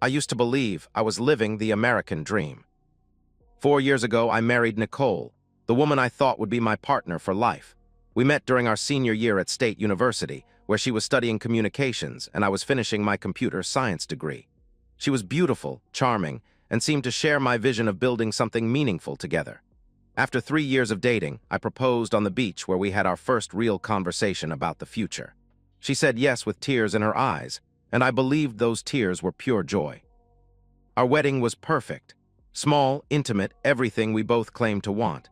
I used to believe I was living the American dream. 4 years ago, I married Nicole, the woman I thought would be my partner for life. We met during our senior year at State University, where she was studying communications and I was finishing my computer science degree. She was beautiful, charming, and seemed to share my vision of building something meaningful together. After 3 years of dating, I proposed on the beach where we had our first real conversation about the future. She said yes with tears in her eyes, and I believed those tears were pure joy. Our wedding was perfect. Small, intimate, everything we both claimed to want.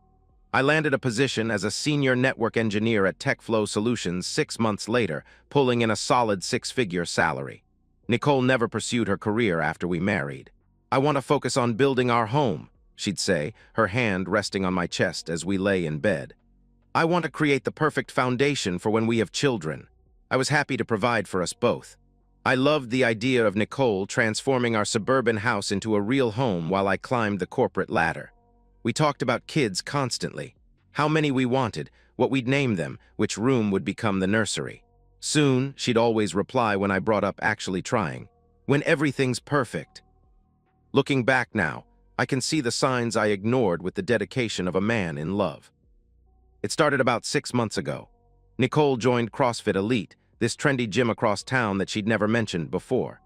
I landed a position as a senior network engineer at TechFlow Solutions 6 months later, pulling in a solid 6-figure salary. Nicole never pursued her career after we married. "I want to focus on building our home," she'd say, her hand resting on my chest as we lay in bed. "I want to create the perfect foundation for when we have children." I was happy to provide for us both. I loved the idea of Nicole transforming our suburban house into a real home while I climbed the corporate ladder. We talked about kids constantly, how many we wanted, what we'd name them, which room would become the nursery. Soon, she'd always reply when I brought up actually trying, "When everything's perfect." Looking back now, I can see the signs I ignored with the dedication of a man in love. It started about 6 months ago. Nicole joined CrossFit Elite, this trendy gym across town that she'd never mentioned before.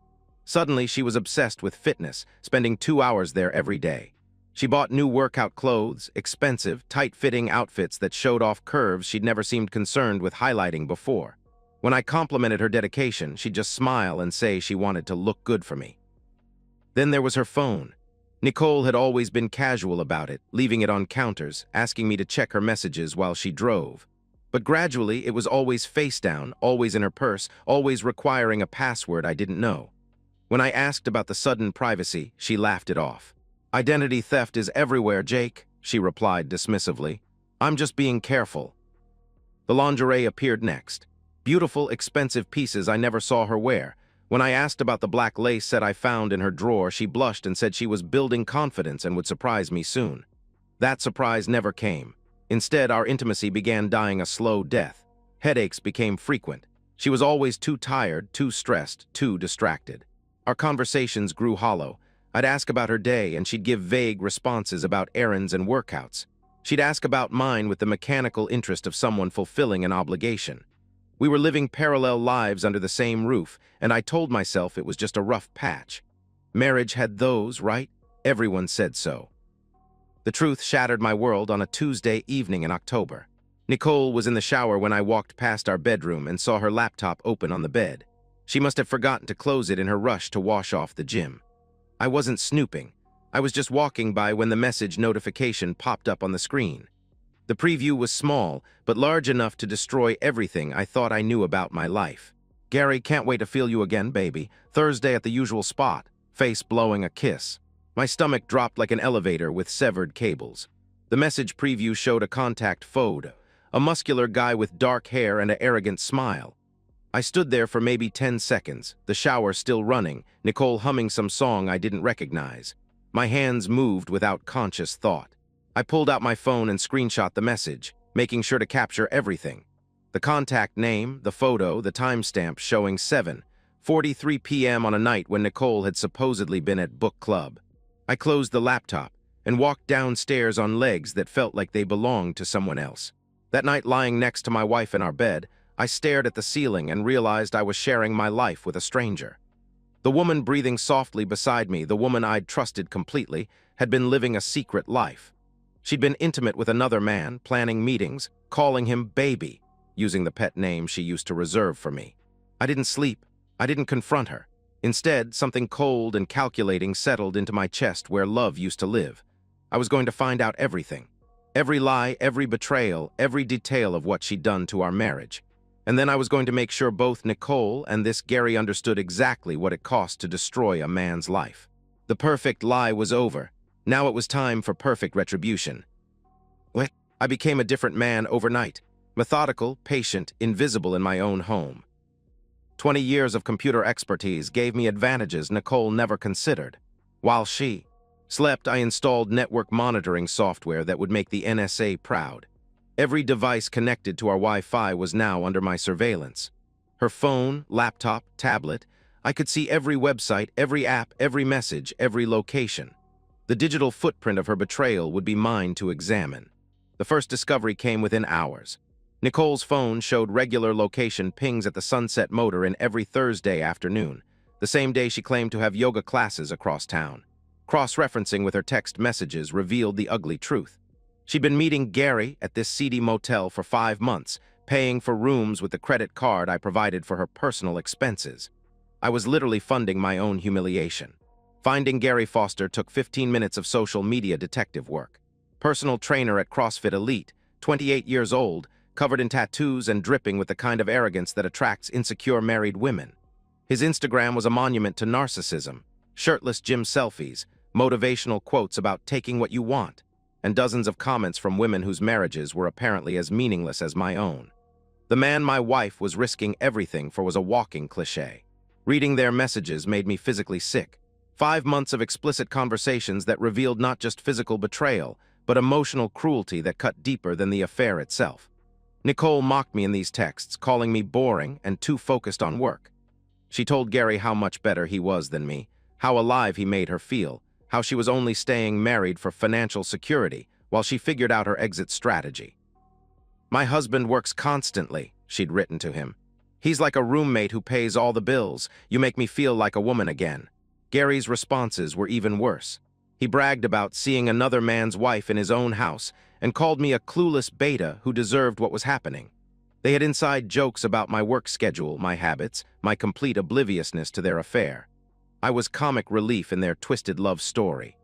Suddenly, she was obsessed with fitness, spending 2 hours there every day. She bought new workout clothes, expensive, tight-fitting outfits that showed off curves she'd never seemed concerned with highlighting before. When I complimented her dedication, she'd just smile and say she wanted to look good for me. Then there was her phone. Nicole had always been casual about it, leaving it on counters, asking me to check her messages while she drove. But gradually, it was always face down, always in her purse, always requiring a password I didn't know. When I asked about the sudden privacy, she laughed it off. "Identity theft is everywhere, Jake," she replied dismissively. "I'm just being careful." The lingerie appeared next. Beautiful, expensive pieces I never saw her wear. When I asked about the black lace set I found in her drawer, she blushed and said she was building confidence and would surprise me soon. That surprise never came. Instead, our intimacy began dying a slow death. Headaches became frequent. She was always too tired, too stressed, too distracted. Our conversations grew hollow. I'd ask about her day, and she'd give vague responses about errands and workouts. She'd ask about mine with the mechanical interest of someone fulfilling an obligation. We were living parallel lives under the same roof, and I told myself it was just a rough patch. Marriage had those, right? Everyone said so. The truth shattered my world on a Tuesday evening in October. Nicole was in the shower when I walked past our bedroom and saw her laptop open on the bed. She must have forgotten to close it in her rush to wash off the gym. I wasn't snooping. I was just walking by when the message notification popped up on the screen. The preview was small, but large enough to destroy everything I thought I knew about my life. "Gary, can't wait to feel you again, baby. Thursday at the usual spot." Face blowing a kiss. My stomach dropped like an elevator with severed cables. The message preview showed a contact photo, a muscular guy with dark hair and an arrogant smile. I stood there for maybe 10 seconds, the shower still running, Nicole humming some song I didn't recognize. My hands moved without conscious thought. I pulled out my phone and screenshot the message, making sure to capture everything. The contact name, the photo, the timestamp showing 7:43 p.m. on a night when Nicole had supposedly been at book club. I closed the laptop and walked downstairs on legs that felt like they belonged to someone else. That night, lying next to my wife in our bed, I stared at the ceiling and realized I was sharing my life with a stranger. The woman breathing softly beside me, the woman I'd trusted completely, had been living a secret life. She'd been intimate with another man, planning meetings, calling him baby, using the pet name she used to reserve for me. I didn't sleep. I didn't confront her. Instead, something cold and calculating settled into my chest where love used to live. I was going to find out everything. Every lie, every betrayal, every detail of what she'd done to our marriage. And then I was going to make sure both Nicole and this Gary understood exactly what it cost to destroy a man's life. The perfect lie was over. Now it was time for perfect retribution. I became a different man overnight. Methodical, patient, invisible in my own home. 20 years of computer expertise gave me advantages Nicole never considered. While she slept, I installed network monitoring software that would make the NSA proud. Every device connected to our Wi-Fi was now under my surveillance. Her phone, laptop, tablet, I could see every website, every app, every message, every location. The digital footprint of her betrayal would be mine to examine. The first discovery came within hours. Nicole's phone showed regular location pings at the Sunset Motor Inn every Thursday afternoon, the same day she claimed to have yoga classes across town. Cross-referencing with her text messages revealed the ugly truth. She'd been meeting Gary at this seedy motel for 5 months, paying for rooms with the credit card I provided for her personal expenses. I was literally funding my own humiliation. Finding Gary Foster took 15 minutes of social media detective work. Personal trainer at CrossFit Elite, 28 years old, covered in tattoos and dripping with the kind of arrogance that attracts insecure married women. His Instagram was a monument to narcissism, shirtless gym selfies, motivational quotes about taking what you want, and dozens of comments from women whose marriages were apparently as meaningless as my own. The man my wife was risking everything for was a walking cliché. Reading their messages made me physically sick. 5 months of explicit conversations that revealed not just physical betrayal, but emotional cruelty that cut deeper than the affair itself. Nicole mocked me in these texts, calling me boring and too focused on work. She told Gary how much better he was than me, how alive he made her feel, how she was only staying married for financial security while she figured out her exit strategy. "My husband works constantly," she'd written to him. "He's like a roommate who pays all the bills. You make me feel like a woman again." Gary's responses were even worse. He bragged about seeing another man's wife in his own house and called me a clueless beta who deserved what was happening. They had inside jokes about my work schedule, my habits, my complete obliviousness to their affair. I was comic relief in their twisted love story.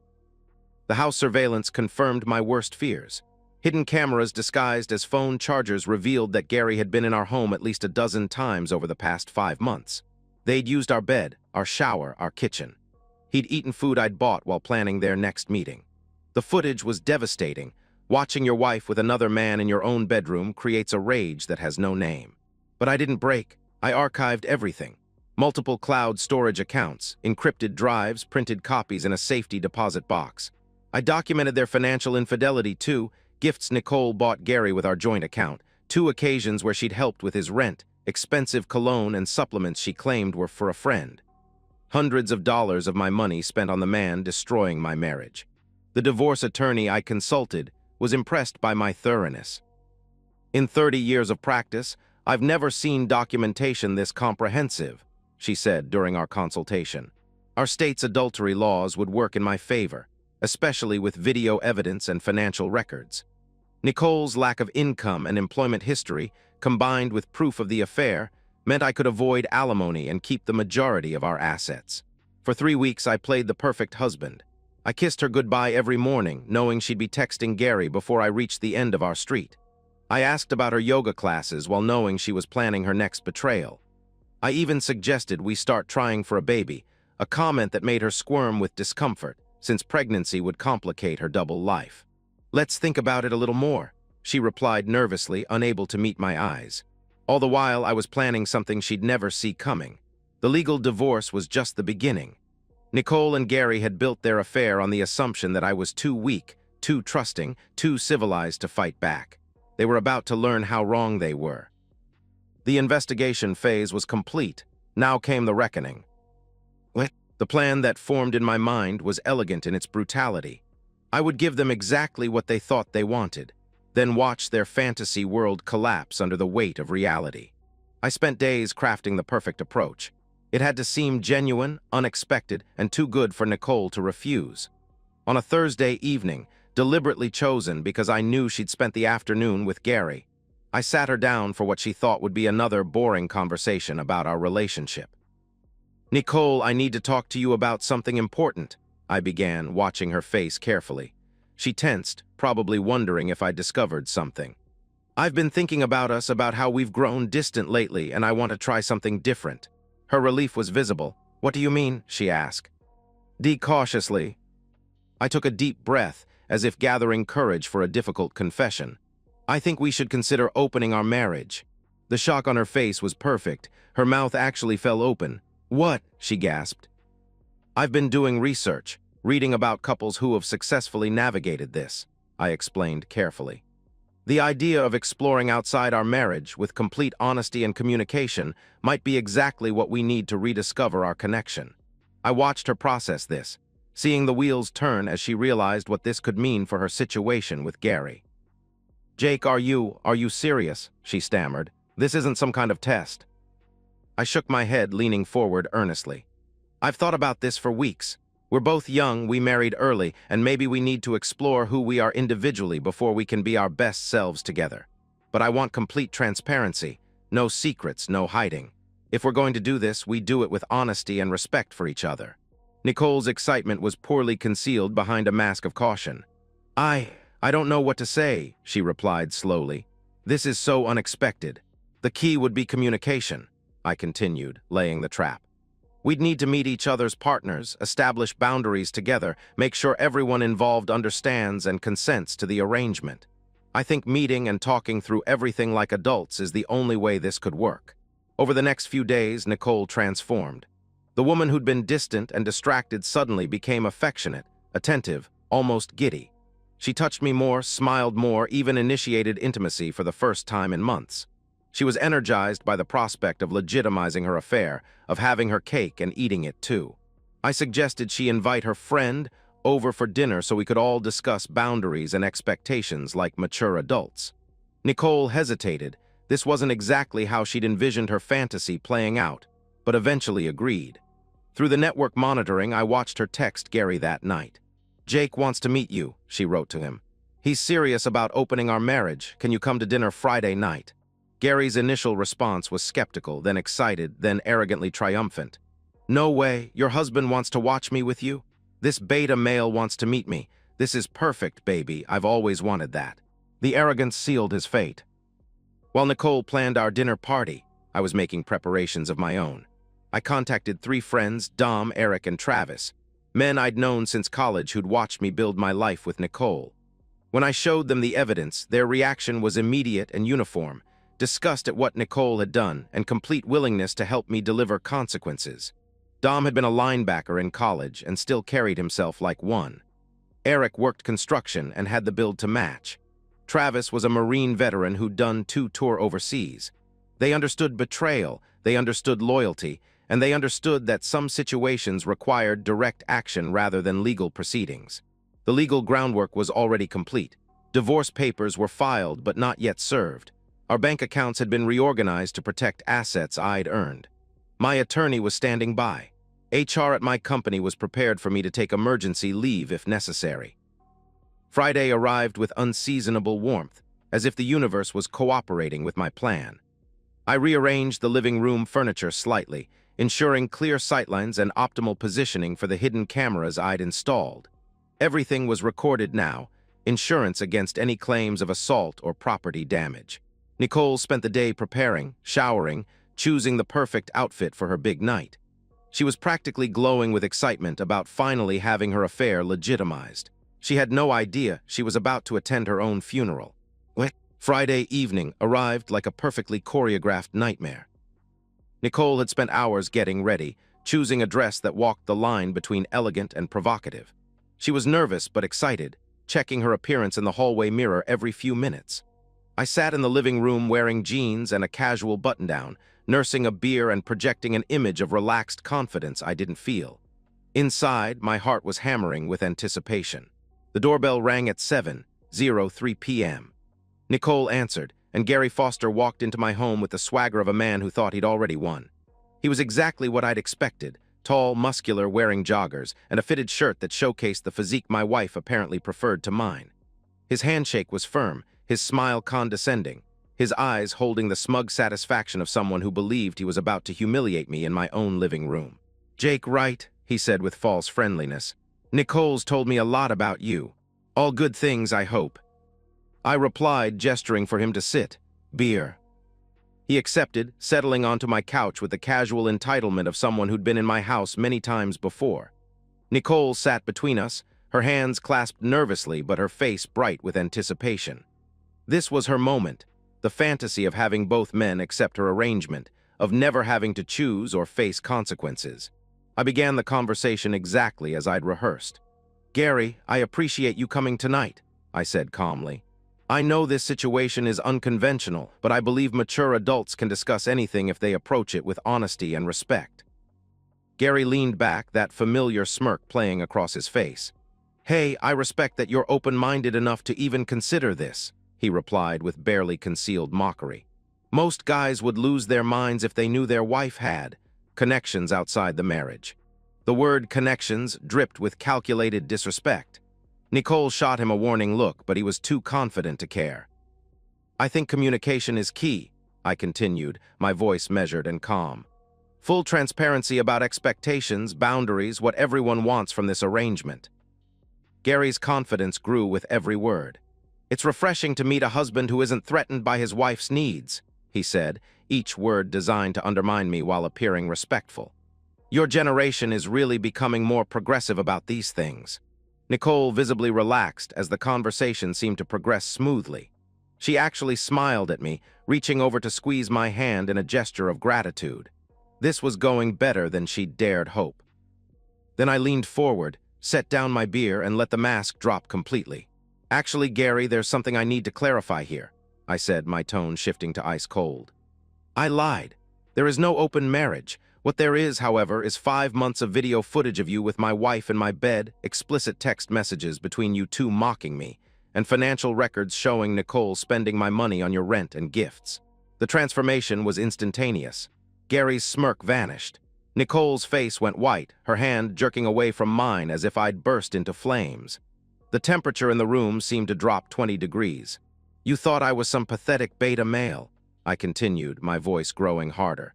The house surveillance confirmed my worst fears. Hidden cameras disguised as phone chargers revealed that Gary had been in our home at least a dozen times over the past 5 months. They'd used our bed, our shower, our kitchen. He'd eaten food I'd bought while planning their next meeting. The footage was devastating. Watching your wife with another man in your own bedroom creates a rage that has no name. But I didn't break. I archived everything. Multiple cloud storage accounts, encrypted drives, printed copies in a safety deposit box. I documented their financial infidelity too, gifts Nicole bought Gary with our joint account, 2 occasions where she'd helped with his rent, expensive cologne and supplements she claimed were for a friend. Hundreds of dollars of my money spent on the man destroying my marriage. The divorce attorney I consulted was impressed by my thoroughness. "In 30 years of practice, I've never seen documentation this comprehensive," she said during our consultation. "Our state's adultery laws would work in my favor, especially with video evidence and financial records." Nicole's lack of income and employment history, combined with proof of the affair, meant I could avoid alimony and keep the majority of our assets. For 3 weeks, I played the perfect husband. I kissed her goodbye every morning, knowing she'd be texting Gary before I reached the end of our street. I asked about her yoga classes while knowing she was planning her next betrayal. I even suggested we start trying for a baby, a comment that made her squirm with discomfort, since pregnancy would complicate her double life. "Let's think about it a little more," she replied nervously, unable to meet my eyes. All the while, I was planning something she'd never see coming. The legal divorce was just the beginning. Nicole and Gary had built their affair on the assumption that I was too weak, too trusting, too civilized to fight back. They were about to learn how wrong they were. The investigation phase was complete. Now came the reckoning. The plan that formed in my mind was elegant in its brutality. I would give them exactly what they thought they wanted, then watch their fantasy world collapse under the weight of reality. I spent days crafting the perfect approach. It had to seem genuine, unexpected, and too good for Nicole to refuse. On a Thursday evening, deliberately chosen because I knew she'd spent the afternoon with Gary, I sat her down for what she thought would be another boring conversation about our relationship. "Nicole, I need to talk to you about something important," I began, watching her face carefully. She tensed, probably wondering if I'd discovered something. "I've been thinking about us, about how we've grown distant lately, and I want to try something different." Her relief was visible. "What do you mean?" she asked. Cautiously. I took a deep breath, as if gathering courage for a difficult confession. "I think we should consider opening our marriage." The shock on her face was perfect. Her mouth actually fell open. "What?" she gasped. "I've been doing research, reading about couples who have successfully navigated this," I explained carefully. The idea of exploring outside our marriage with complete honesty and communication might be exactly what we need to rediscover our connection. I watched her process this, seeing the wheels turn as she realized what this could mean for her situation with Gary. "Jake, are you serious?" she stammered. "This isn't some kind of test." I shook my head, leaning forward earnestly. "I've thought about this for weeks. We're both young, we married early, and maybe we need to explore who we are individually before we can be our best selves together. But I want complete transparency, no secrets, no hiding. If we're going to do this, we do it with honesty and respect for each other." Nicole's excitement was poorly concealed behind a mask of caution. I don't know what to say," she replied slowly. "This is so unexpected. The key would be communication," I continued, laying the trap. "We'd need to meet each other's partners, establish boundaries together, make sure everyone involved understands and consents to the arrangement. I think meeting and talking through everything like adults is the only way this could work." Over the next few days, Nicole transformed. The woman who'd been distant and distracted suddenly became affectionate, attentive, almost giddy. She touched me more, smiled more, even initiated intimacy for the first time in months. She was energized by the prospect of legitimizing her affair, of having her cake and eating it too. I suggested she invite her friend over for dinner so we could all discuss boundaries and expectations like mature adults. Nicole hesitated. This wasn't exactly how she'd envisioned her fantasy playing out, but eventually agreed. Through the network monitoring, I watched her text Gary that night. "Jake wants to meet you," she wrote to him. "He's serious about opening our marriage. Can you come to dinner Friday night?" Gary's initial response was skeptical, then excited, then arrogantly triumphant. "No way, your husband wants to watch me with you? This beta male wants to meet me. This is perfect, baby. I've always wanted that." The arrogance sealed his fate. While Nicole planned our dinner party, I was making preparations of my own. I contacted 3 friends, Dom, Eric, and Travis, men I'd known since college who'd watched me build my life with Nicole. When I showed them the evidence, their reaction was immediate and uniform, disgust at what Nicole had done and complete willingness to help me deliver consequences. Dom had been a linebacker in college and still carried himself like one. Eric worked construction and had the build to match. Travis was a Marine veteran who'd done 2 tours overseas. They understood betrayal, they understood loyalty, and they understood that some situations required direct action rather than legal proceedings. The legal groundwork was already complete. Divorce papers were filed but not yet served. Our bank accounts had been reorganized to protect assets I'd earned. My attorney was standing by. HR at my company was prepared for me to take emergency leave if necessary. Friday arrived with unseasonable warmth, as if the universe was cooperating with my plan. I rearranged the living room furniture slightly, ensuring clear sightlines and optimal positioning for the hidden cameras I'd installed. Everything was recorded now, insurance against any claims of assault or property damage. Nicole spent the day preparing, showering, choosing the perfect outfit for her big night. She was practically glowing with excitement about finally having her affair legitimized. She had no idea she was about to attend her own funeral. Friday evening arrived like a perfectly choreographed nightmare. Nicole had spent hours getting ready, choosing a dress that walked the line between elegant and provocative. She was nervous but excited, checking her appearance in the hallway mirror every few minutes. I sat in the living room wearing jeans and a casual button-down, nursing a beer and projecting an image of relaxed confidence I didn't feel. Inside, my heart was hammering with anticipation. The doorbell rang at 7:03 p.m. Nicole answered, and Gary Foster walked into my home with the swagger of a man who thought he'd already won. He was exactly what I'd expected, tall, muscular, wearing joggers, and a fitted shirt that showcased the physique my wife apparently preferred to mine. His handshake was firm, his smile condescending, his eyes holding the smug satisfaction of someone who believed he was about to humiliate me in my own living room. "Jake, right?" he said with false friendliness. "Nicole's told me a lot about you. All good things, I hope." I replied, gesturing for him to sit. "Beer." He accepted, settling onto my couch with the casual entitlement of someone who'd been in my house many times before. Nicole sat between us, her hands clasped nervously but her face bright with anticipation. This was her moment, the fantasy of having both men accept her arrangement, of never having to choose or face consequences. I began the conversation exactly as I'd rehearsed. "Gary, I appreciate you coming tonight," I said calmly. I know this situation is unconventional, but I believe mature adults can discuss anything if they approach it with honesty and respect. Gary leaned back, that familiar smirk playing across his face. Hey, I respect that you're open-minded enough to even consider this, he replied with barely concealed mockery. Most guys would lose their minds if they knew their wife had connections outside the marriage. The word connections dripped with calculated disrespect. Nicole shot him a warning look, but he was too confident to care. I think communication is key, I continued, my voice measured and calm. Full transparency about expectations, boundaries, what everyone wants from this arrangement. Gary's confidence grew with every word. It's refreshing to meet a husband who isn't threatened by his wife's needs, he said, each word designed to undermine me while appearing respectful. Your generation is really becoming more progressive about these things. Nicole visibly relaxed as the conversation seemed to progress smoothly. She actually smiled at me, reaching over to squeeze my hand in a gesture of gratitude. This was going better than she'd dared hope. Then I leaned forward, set down my beer, and let the mask drop completely. Actually, Gary, there's something I need to clarify here, I said, my tone shifting to ice cold. I lied. There is no open marriage. What there is, however, is 5 months of video footage of you with my wife in my bed, explicit text messages between you two mocking me, and financial records showing Nicole spending my money on your rent and gifts. The transformation was instantaneous. Gary's smirk vanished. Nicole's face went white, her hand jerking away from mine as if I'd burst into flames. The temperature in the room seemed to drop 20 degrees. You thought I was some pathetic beta male, I continued, my voice growing harder.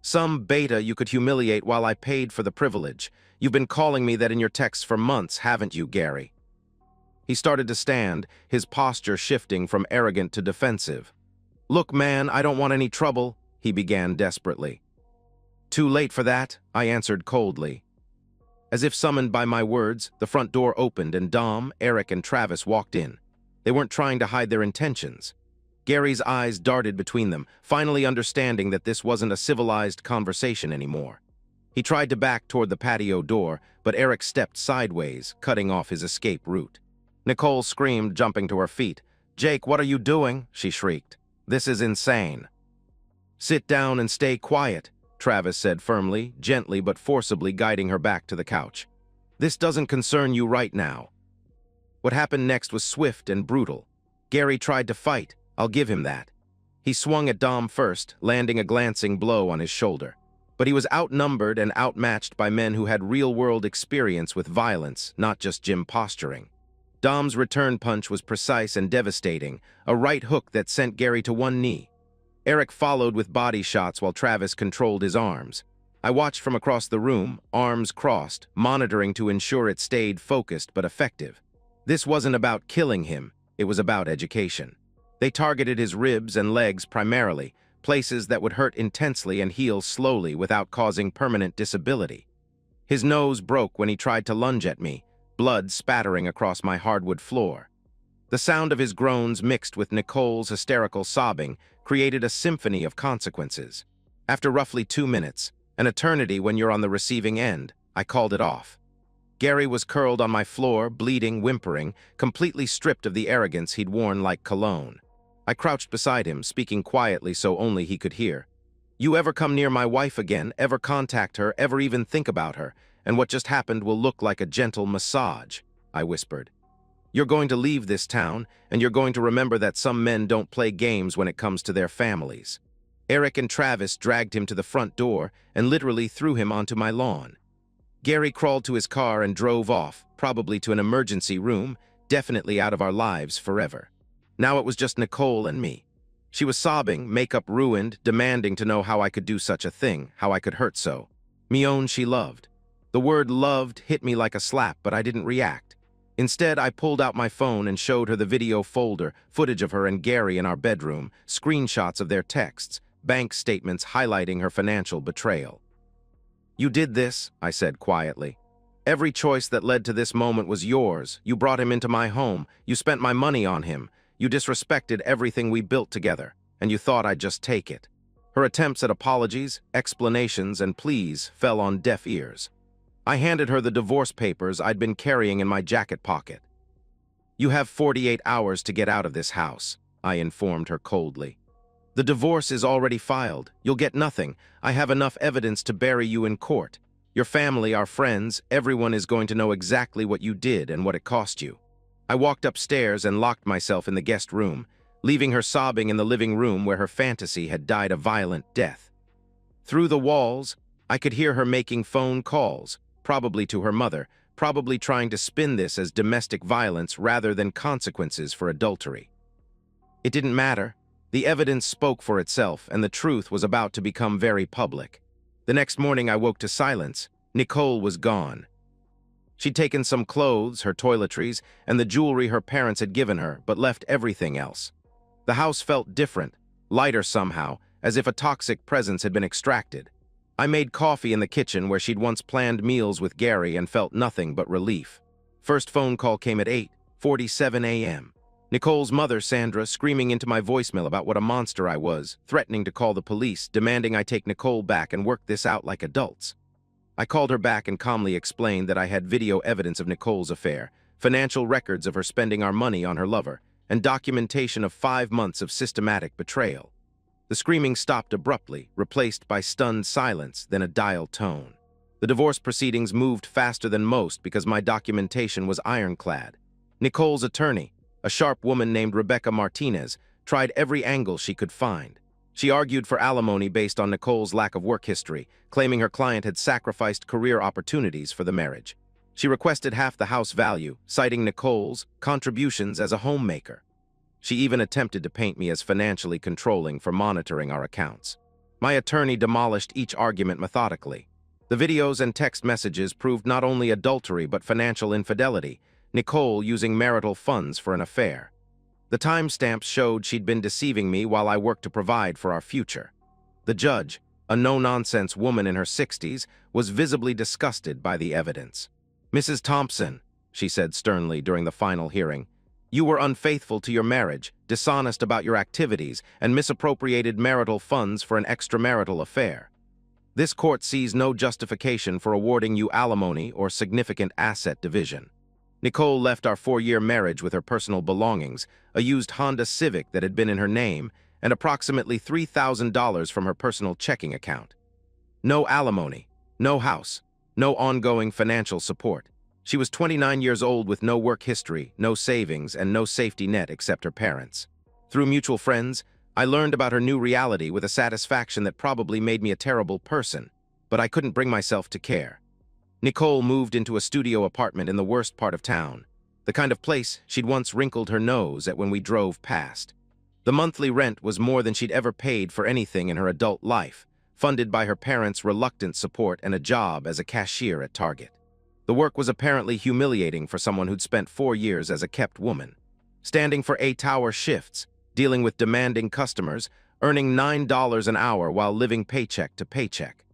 Some beta you could humiliate while I paid for the privilege. You've been calling me that in your texts for months, haven't you, Gary? He started to stand, his posture shifting from arrogant to defensive. Look, man, I don't want any trouble, he began desperately. Too late for that, I answered coldly. As if summoned by my words, the front door opened and Dom, Eric, and Travis walked in. They weren't trying to hide their intentions. Gary's eyes darted between them, finally understanding that this wasn't a civilized conversation anymore. He tried to back toward the patio door, but Eric stepped sideways, cutting off his escape route. Nicole screamed, jumping to her feet. "Jake, what are you doing?" she shrieked. "This is insane." "Sit down and stay quiet," Travis said firmly, gently but forcibly guiding her back to the couch. "This doesn't concern you right now." What happened next was swift and brutal. Gary tried to fight, I'll give him that. He swung at Dom first, landing a glancing blow on his shoulder. But he was outnumbered and outmatched by men who had real-world experience with violence, not just gym posturing. Dom's return punch was precise and devastating, a right hook that sent Gary to one knee. Eric followed with body shots while Travis controlled his arms. I watched from across the room, arms crossed, monitoring to ensure it stayed focused but effective. This wasn't about killing him, it was about education. They targeted his ribs and legs primarily, places that would hurt intensely and heal slowly without causing permanent disability. His nose broke when he tried to lunge at me, blood spattering across my hardwood floor. The sound of his groans mixed with Nicole's hysterical sobbing created a symphony of consequences. After roughly 2 minutes, an eternity when you're on the receiving end, I called it off. Gary was curled on my floor, bleeding, whimpering, completely stripped of the arrogance he'd worn like cologne. I crouched beside him, speaking quietly so only he could hear. "You ever come near my wife again, ever contact her, ever even think about her, and what just happened will look like a gentle massage," I whispered. "You're going to leave this town, and you're going to remember that some men don't play games when it comes to their families." Eric and Travis dragged him to the front door and literally threw him onto my lawn. Gary crawled to his car and drove off, probably to an emergency room, definitely out of our lives forever. Now it was just Nicole and me. She was sobbing, makeup ruined, demanding to know how I could do such a thing, how I could hurt so. Mion she loved. The word loved hit me like a slap, but I didn't react. Instead, I pulled out my phone and showed her the video folder, footage of her and Gary in our bedroom, screenshots of their texts, bank statements highlighting her financial betrayal. "You did this," I said quietly. "Every choice that led to this moment was yours. You brought him into my home. You spent my money on him. You disrespected everything we built together, and you thought I'd just take it." Her attempts at apologies, explanations, and pleas fell on deaf ears. I handed her the divorce papers I'd been carrying in my jacket pocket. You have 48 hours to get out of this house, I informed her coldly. The divorce is already filed. You'll get nothing. I have enough evidence to bury you in court. Your family, our friends, everyone is going to know exactly what you did and what it cost you. I walked upstairs and locked myself in the guest room, leaving her sobbing in the living room where her fantasy had died a violent death. Through the walls, I could hear her making phone calls, probably to her mother, probably trying to spin this as domestic violence rather than consequences for adultery. It didn't matter. The evidence spoke for itself, and the truth was about to become very public. The next morning I woke to silence. Nicole was gone. She'd taken some clothes, her toiletries, and the jewelry her parents had given her, but left everything else. The house felt different, lighter somehow, as if a toxic presence had been extracted. I made coffee in the kitchen where she'd once planned meals with Gary and felt nothing but relief. First phone call came at 8:47 a.m. Nicole's mother, Sandra, screaming into my voicemail about what a monster I was, threatening to call the police, demanding I take Nicole back and work this out like adults. I called her back and calmly explained that I had video evidence of Nicole's affair, financial records of her spending our money on her lover, and documentation of 5 months of systematic betrayal. The screaming stopped abruptly, replaced by stunned silence, then a dial tone. The divorce proceedings moved faster than most because my documentation was ironclad. Nicole's attorney, a sharp woman named Rebecca Martinez, tried every angle she could find. She argued for alimony based on Nicole's lack of work history, claiming her client had sacrificed career opportunities for the marriage. She requested half the house value, citing Nicole's contributions as a homemaker. She even attempted to paint me as financially controlling for monitoring our accounts. My attorney demolished each argument methodically. The videos and text messages proved not only adultery but financial infidelity, Nicole using marital funds for an affair. The timestamps showed she'd been deceiving me while I worked to provide for our future. The judge, a no-nonsense woman in her 60s, was visibly disgusted by the evidence. "Mrs. Thompson," she said sternly during the final hearing, "you were unfaithful to your marriage, dishonest about your activities, and misappropriated marital funds for an extramarital affair. This court sees no justification for awarding you alimony or significant asset division." Nicole left our 4-year marriage with her personal belongings, a used Honda Civic that had been in her name, and approximately $3,000 from her personal checking account. No alimony, no house, no ongoing financial support. She was 29 years old with no work history, no savings, and no safety net except her parents. Through mutual friends, I learned about her new reality with a satisfaction that probably made me a terrible person, but I couldn't bring myself to care. Nicole moved into a studio apartment in the worst part of town, the kind of place she'd once wrinkled her nose at when we drove past. The monthly rent was more than she'd ever paid for anything in her adult life, funded by her parents' reluctant support and a job as a cashier at Target. The work was apparently humiliating for someone who'd spent 4 years as a kept woman, standing for 8-hour shifts, dealing with demanding customers, earning $9 an hour while living paycheck to paycheck.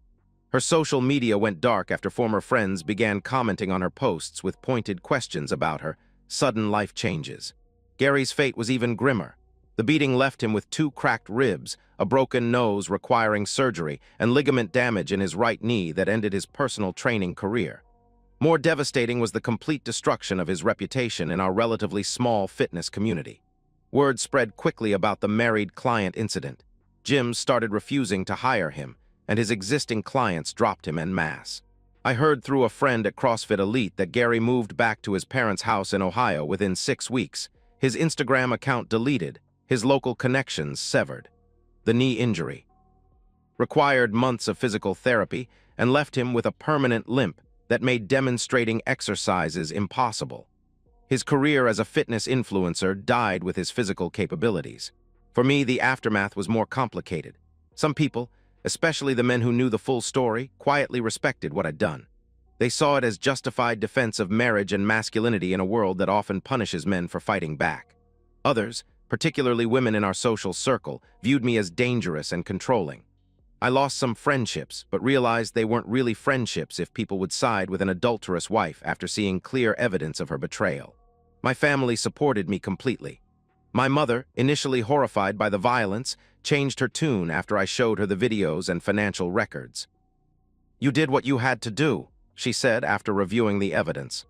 Her social media went dark after former friends began commenting on her posts with pointed questions about her sudden life changes. Gary's fate was even grimmer. The beating left him with 2 cracked ribs, a broken nose requiring surgery, and ligament damage in his right knee that ended his personal training career. More devastating was the complete destruction of his reputation in our relatively small fitness community. Word spread quickly about the married client incident. Gyms started refusing to hire him, and his existing clients dropped him en masse. I heard through a friend at CrossFit Elite that Gary moved back to his parents' house in Ohio within 6 weeks, his Instagram account deleted, his local connections severed. The knee injury required months of physical therapy and left him with a permanent limp that made demonstrating exercises impossible. His career as a fitness influencer died with his physical capabilities. For me, the aftermath was more complicated. Some people, especially the men who knew the full story, quietly respected what I'd done. They saw it as justified defense of marriage and masculinity in a world that often punishes men for fighting back. Others, particularly women in our social circle, viewed me as dangerous and controlling. I lost some friendships, but realized they weren't really friendships if people would side with an adulterous wife after seeing clear evidence of her betrayal. My family supported me completely. My mother, initially horrified by the violence, changed her tune after I showed her the videos and financial records. "You did what you had to do," she said after reviewing the evidence.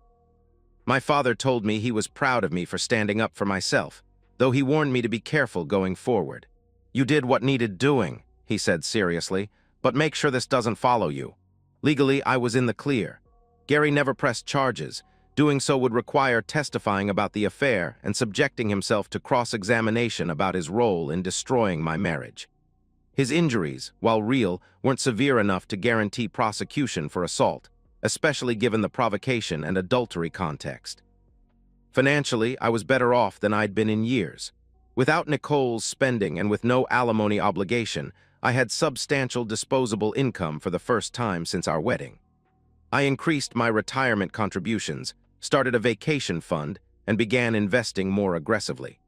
My father told me he was proud of me for standing up for myself, though he warned me to be careful going forward. "You did what needed doing," he said seriously, "but make sure this doesn't follow you." Legally, I was in the clear. Gary never pressed charges. Doing so would require testifying about the affair and subjecting himself to cross-examination about his role in destroying my marriage. His injuries, while real, weren't severe enough to guarantee prosecution for assault, especially given the provocation and adultery context. Financially, I was better off than I'd been in years. Without Nicole's spending and with no alimony obligation, I had substantial disposable income for the first time since our wedding. I increased my retirement contributions, started a vacation fund, and began investing more aggressively.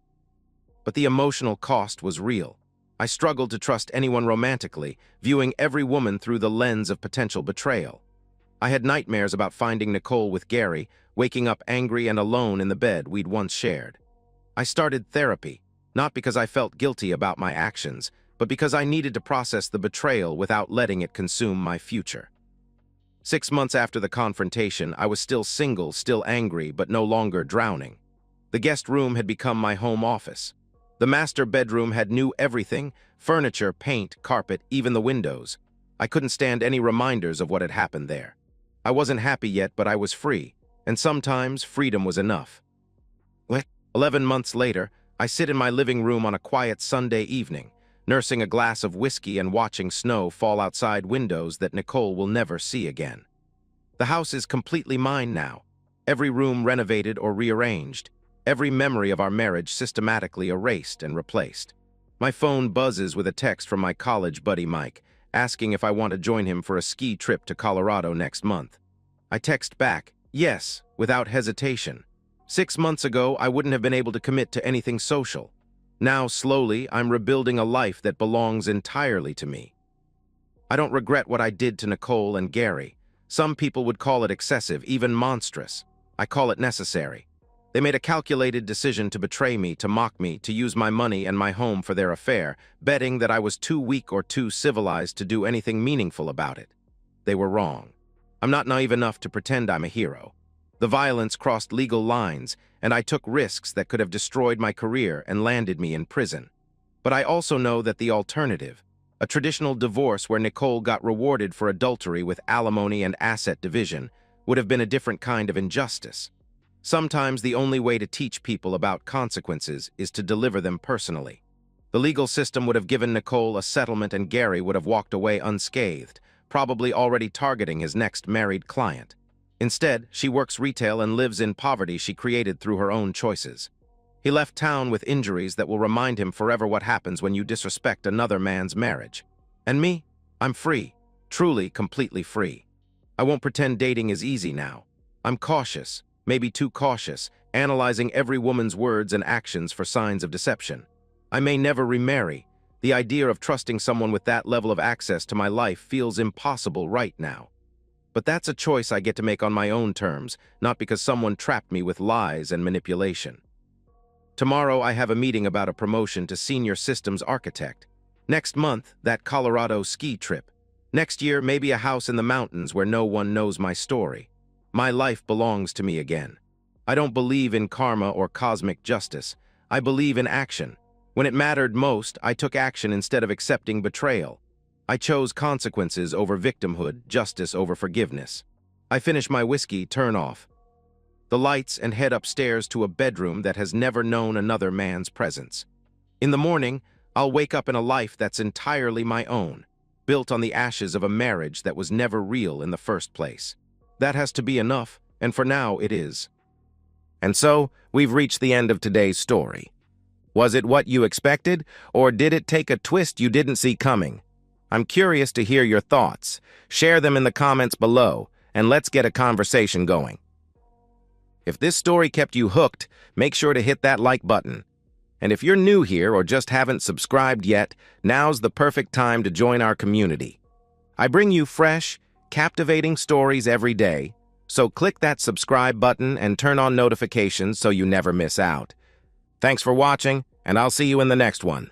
But the emotional cost was real. I struggled to trust anyone romantically, viewing every woman through the lens of potential betrayal. I had nightmares about finding Nicole with Gary, waking up angry and alone in the bed we'd once shared. I started therapy, not because I felt guilty about my actions, but because I needed to process the betrayal without letting it consume my future. 6 months after the confrontation, I was still single, still angry, but no longer drowning. The guest room had become my home office. The master bedroom had new everything: furniture, paint, carpet, even the windows. I couldn't stand any reminders of what had happened there. I wasn't happy yet, but I was free, and sometimes freedom was enough. 11 months later, I sit in my living room on a quiet Sunday evening, nursing a glass of whiskey and watching snow fall outside windows that Nicole will never see again. The house is completely mine now, every room renovated or rearranged, every memory of our marriage systematically erased and replaced. My phone buzzes with a text from my college buddy Mike, asking if I want to join him for a ski trip to Colorado next month. I text back, yes, without hesitation. 6 months ago, I wouldn't have been able to commit to anything social. Now, slowly, I'm rebuilding a life that belongs entirely to me. I don't regret what I did to Nicole and Gary. Some people would call it excessive, even monstrous. I call it necessary. They made a calculated decision to betray me, to mock me, to use my money and my home for their affair, betting that I was too weak or too civilized to do anything meaningful about it. They were wrong. I'm not naive enough to pretend I'm a hero. The violence crossed legal lines, and I took risks that could have destroyed my career and landed me in prison. But I also know that the alternative, a traditional divorce where Nicole got rewarded for adultery with alimony and asset division, would have been a different kind of injustice. Sometimes the only way to teach people about consequences is to deliver them personally. The legal system would have given Nicole a settlement and Gary would have walked away unscathed, probably already targeting his next married client. Instead, she works retail and lives in poverty she created through her own choices. He left town with injuries that will remind him forever what happens when you disrespect another man's marriage. And me? I'm free. Truly, completely free. I won't pretend dating is easy now. I'm cautious, maybe too cautious, analyzing every woman's words and actions for signs of deception. I may never remarry. The idea of trusting someone with that level of access to my life feels impossible right now. But that's a choice I get to make on my own terms, not because someone trapped me with lies and manipulation. Tomorrow I have a meeting about a promotion to senior systems architect. Next month, that Colorado ski trip. Next year, maybe a house in the mountains where no one knows my story. My life belongs to me again. I don't believe in karma or cosmic justice. I believe in action. When it mattered most, I took action instead of accepting betrayal. I chose consequences over victimhood, justice over forgiveness. I finish my whiskey, turn off the lights, and head upstairs to a bedroom that has never known another man's presence. In the morning, I'll wake up in a life that's entirely my own, built on the ashes of a marriage that was never real in the first place. That has to be enough, and for now it is. And so, we've reached the end of today's story. Was it what you expected, or did it take a twist you didn't see coming? I'm curious to hear your thoughts. Share them in the comments below, and let's get a conversation going. If this story kept you hooked, make sure to hit that like button. And if you're new here or just haven't subscribed yet, now's the perfect time to join our community. I bring you fresh, captivating stories every day, so click that subscribe button and turn on notifications so you never miss out. Thanks for watching, and I'll see you in the next one.